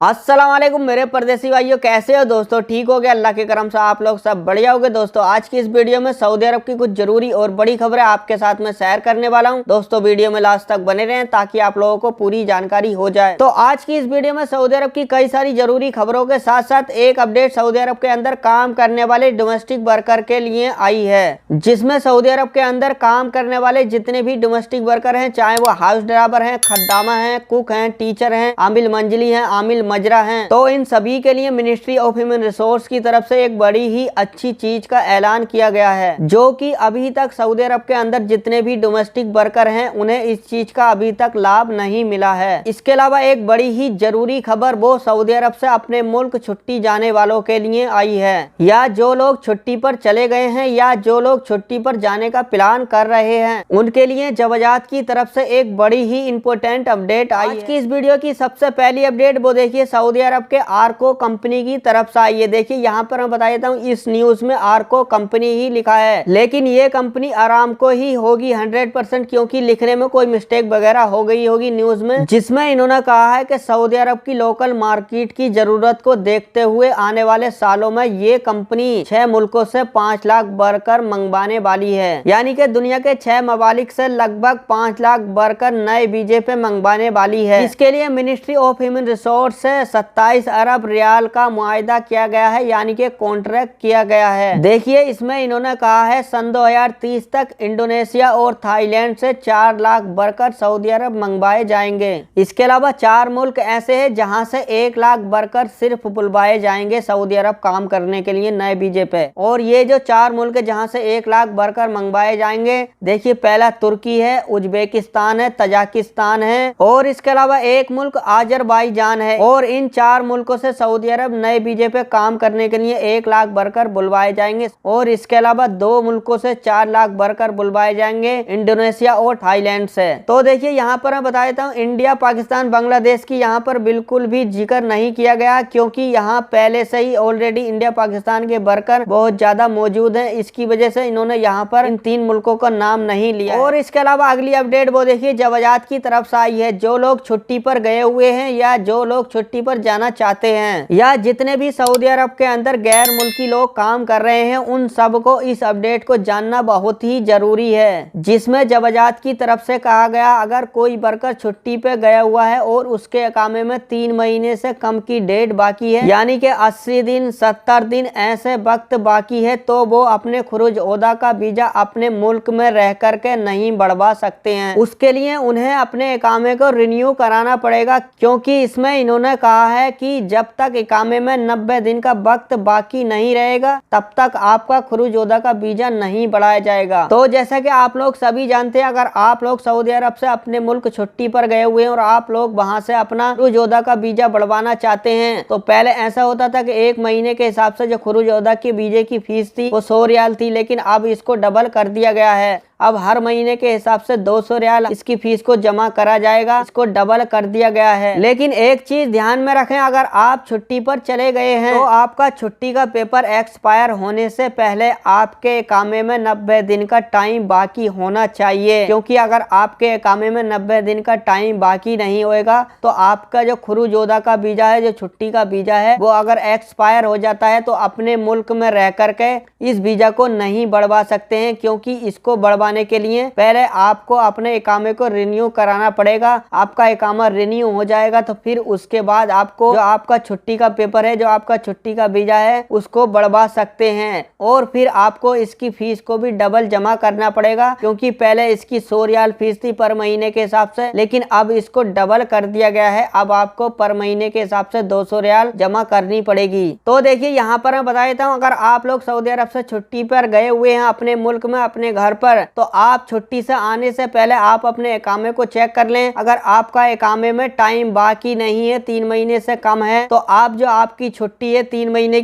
अस्सलाम वालेकुम मेरे परदेसी भाइयों, कैसे हो दोस्तों? ठीक हो गया? अल्लाह के करम से आप लोग सब बढ़िया हो गए। दोस्तों आज की इस वीडियो में सऊदी अरब की कुछ जरूरी और बड़ी खबरें आपके साथ में शेयर करने वाला हूं। दोस्तों वीडियो में लास्ट तक बने रहें ताकि आप लोगों को पूरी जानकारी हो जाए। तो आज की इस वीडियो में सऊदी अरब की कई सारी जरूरी खबरों के साथ साथ एक अपडेट सऊदी अरब के अंदर काम करने वाले डोमेस्टिक वर्कर के लिए आई है, जिसमें सऊदी अरब के अंदर काम करने वाले जितने भी डोमेस्टिक वर्कर हैं, चाहे वो हाउस ड्राइवर हैं, खद्दामा हैं, कुक हैं, टीचर हैं, आमिल मंजिली हैं, आमिल मजरा हैं, तो इन सभी के लिए मिनिस्ट्री ऑफ ह्यूमन रिसोर्स की तरफ से एक बड़ी ही अच्छी चीज का ऐलान किया गया है, जो कि अभी तक सऊदी अरब के अंदर जितने भी डोमेस्टिक वर्कर हैं उन्हें इस चीज का अभी तक लाभ नहीं मिला है। इसके अलावा एक बड़ी ही जरूरी खबर वो सऊदी अरब से अपने मुल्क छुट्टी जाने वालों के लिए आई है, या जो लोग छुट्टी पर चले गए हैं या जो लोग छुट्टी पर जाने का प्लान कर रहे हैं उनके लिए जवाजात की तरफ से एक बड़ी ही इंपॉर्टेंट अपडेट आई है। आज की इस वीडियो की सबसे पहली अपडेट वो देखिए सऊदी अरब के आर्को कंपनी की तरफ से आई है। देखिए यहाँ पर मैं बता देता हूँ, इस न्यूज में आर्को कंपनी ही लिखा है, लेकिन ये कंपनी आरामको ही होगी 100%, क्योंकि लिखने में कोई मिस्टेक वगैरह हो गई होगी न्यूज में, जिसमें इन्होंने कहा है कि सऊदी अरब की लोकल मार्केट की जरूरत को देखते हुए आने वाले सालों में ये कंपनी 6 मुल्कों से 5 लाख वर्कर मंगवाने वाली है। यानी कि दुनिया के 6 ममालिक से लगभग 5 लाख वर्कर नए वीजे पे मंगवाने वाली है। इसके लिए मिनिस्ट्री ऑफ ह्यूमन रिसोर्स से 27 अरब रियाल का मुआहदा किया गया है, यानी कि कॉन्ट्रैक्ट किया गया है। देखिए इसमें इन्होंने कहा है सन 2030 तक इंडोनेशिया और थाईलैंड से 4 लाख वर्कर सऊदी अरब मंगवाए जाएंगे। इसके अलावा 4 मुल्क ऐसे हैं जहां से 1 लाख वर्कर सिर्फ बुलवाए जाएंगे सऊदी अरब काम करने के लिए नए वीजे पे। और ये जो 4 मुल्क जहां से 1 लाख वर्कर मंगवाए जाएंगे, देखिए पहला तुर्की है, उज्बेकिस्तान है, तजाकिस्तान है, और इसके अलावा एक मुल्क आजरबाईजान है। और इन 4 मुल्कों से सऊदी अरब नए वीजे पे काम करने के लिए 1 लाख वर्कर बुलवाए जाएंगे। और इसके अलावा 2 मुल्कों से 4 लाख वर्कर बुलवाए जाएंगे, इंडोनेशिया और थाईलैंड से। तो देखिए यहाँ पर मैं बता देता हूँ, इंडिया, पाकिस्तान, बांग्लादेश की यहाँ पर बिल्कुल भी जिक्र नहीं किया गया, क्योंकि यहाँ पहले से ही ऑलरेडी इंडिया पाकिस्तान के वर्कर बहुत ज्यादा मौजूद हैं। इसकी वजह से इन्होंने यहाँ पर इन 3 मुल्कों का नाम नहीं लिया। और इसके अलावा अगली अपडेट वो देखिए जवाजात की तरफ से आई है। जो लोग छुट्टी पर गए हुए हैं या जो लोग छुट्टी पर जाना चाहते हैं या जितने भी सऊदी अरब के अंदर गैर मुल्की लोग काम कर रहे हैं, उन सबको इस अपडेट को जानना बहुत ही जरूरी है, जिसमें जवाजात की तरफ से कहा गया अगर कोई वर्कर छुट्टी पे गया हुआ है और उसके इकामे में 3 महीने से कम की डेट बाकी है, यानी कि 80 दिन 70 दिन ऐसे वक्त बाकी है, तो वो अपने खुरूज ओहदा का वीजा अपने मुल्क में रह करके नहीं बढ़वा सकते हैं। उसके लिए उन्हें अपने इकामे को रिन्यू कराना पड़ेगा, क्योंकि इसमें इन्होंने कहा है कि जब तक इकामे में 90 दिन का वक्त बाकी नहीं रहेगा तब तक आपका खुरूज ओहदा का वीजा नहीं बढ़ाया जाएगा। तो जैसा कि आप लोग सभी जानते हैं, अगर आप लोग सऊदी अरब से अपने मुल्क छुट्टी पर गए हुए हैं और आप लोग वहां से अपना खुरूज ओहदा का वीजा बढ़वाना चाहते हैं, तो पहले ऐसा होता था कि 1 महीने के हिसाब से जो खुरूज ओहदा की वीजे की फीस थी वो 100 रियाल थी, लेकिन अब इसको डबल कर दिया गया है। अब हर महीने के हिसाब से 200 रियाल इसकी फीस को जमा करा जाएगा, इसको डबल कर दिया गया है। लेकिन एक चीज ध्यान में रखें, अगर आप छुट्टी पर चले गए हैं तो आपका छुट्टी का पेपर एक्सपायर होने से पहले आपके इकामे में 90 दिन का टाइम बाकी होना चाहिए, क्योंकि अगर आपके इकामे में 90 दिन का टाइम बाकी नहीं होएगा तो आपका जो खुरूज ओहदा का वीजा है, जो छुट्टी का वीजा है, वो अगर एक्सपायर हो जाता है तो अपने मुल्क में रह करके इस वीजा को नहीं बढ़वा सकते हैं, क्योंकि इसको बढ़वाने के लिए पहले आपको अपने इकामे को रिन्यू कराना पड़ेगा। आपका इकामा रिन्यू हो जाएगा तो फिर उसके बाद आपको जो आपका छुट्टी का पेपर है, जो आपका छुट्टी का वीजा है, उसको बढ़वा सकते हैं। और फिर आपको इसकी फीस को भी डबल जमा करना पड़ेगा, क्योंकि पहले इसकी 100 रियाल फीस थी पर महीने के हिसाब से, लेकिन अब इसको डबल कर दिया गया है। अब आपको पर महीने के हिसाब से 200 रियाल जमा करनी पड़ेगी। तो देखिए यहाँ पर मैं बता देता हूँ, अगर आप लोग सऊदी अरब से छुट्टी पर गए हुए हैं अपने मुल्क में, अपने घर पर, तो आप छुट्टी से आने से पहले आप अपने इकामे को चेक कर लें। अगर आपका इकामे में टाइम बाकी नहीं है, 3 महीने से कम है, तो आप जो आपकी छुट्टी है 3 महीने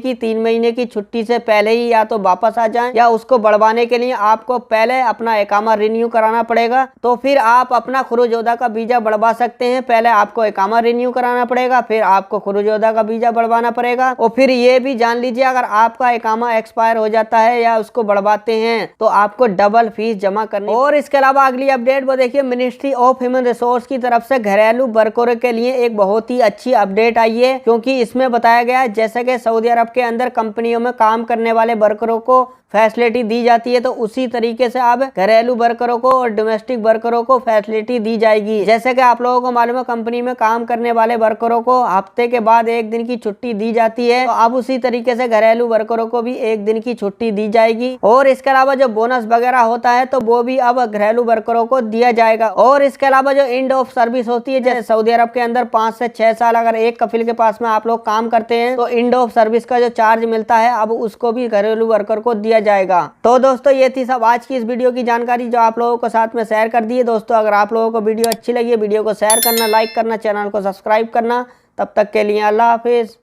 की छुट्टी से पहले ही या तो वापस आ जाएं, या उसको बढ़वाने के लिए आपको पहले अपना इकामा रिन्यू कराना पड़ेगा। तो फिर आप अपना खुरूज ओहदा का वीजा बढ़वा सकते हैं। पहले आपको इकामा रिन्यू कराना पड़ेगा, फिर आपको खुरूज ओहदा का वीजा बढ़वाना पड़ेगा। और फिर ये भी जान लीजिए, अगर आपका इकामा एक्सपायर हो जाता है या उसको बढ़वाते हैं तो आपको डबल फीस जमा करनी। और इसके अलावा अगली अपडेट वो देखिए, मिनिस्ट्री ऑफ ह्यूमन रिसोर्स की तरफ से घरेलू वर्करों के लिए एक बहुत ही अच्छी अपडेट आई है, क्योंकि इसमें बताया गया है जैसे कि सऊदी अरब के अंदर कंपनियों में काम करने वाले वर्करों को फैसिलिटी दी जाती है, तो उसी तरीके से अब घरेलू वर्करों को और डोमेस्टिक वर्करों को फैसिलिटी दी जाएगी। जैसे कि आप लोगों को मालूम है, कंपनी में काम करने वाले वर्करों को हफ्ते के बाद 1 दिन की छुट्टी दी जाती है, तो अब उसी तरीके से घरेलू वर्करों को भी 1 दिन की छुट्टी दी जाएगी। और इसके अलावा जो बोनस वगैरह होता है तो वो भी अब घरेलू वर्करों को दिया जाएगा। और इसके अलावा जो एंड ऑफ सर्विस होती है, जैसे सऊदी अरब के अंदर 5 से 6 साल अगर एक कफिल के पास में आप लोग काम करते हैं तो एंड ऑफ सर्विस का जो चार्ज मिलता है अब उसको भी घरेलू वर्कर को दिया जाएगा। तो दोस्तों ये थी सब आज की इस वीडियो की जानकारी जो आप लोगों को साथ में शेयर कर दी है। दोस्तों अगर आप लोगों को वीडियो अच्छी लगी है, वीडियो को शेयर करना, लाइक करना, चैनल को सब्सक्राइब करना। तब तक के लिए अल्लाह हाफिज।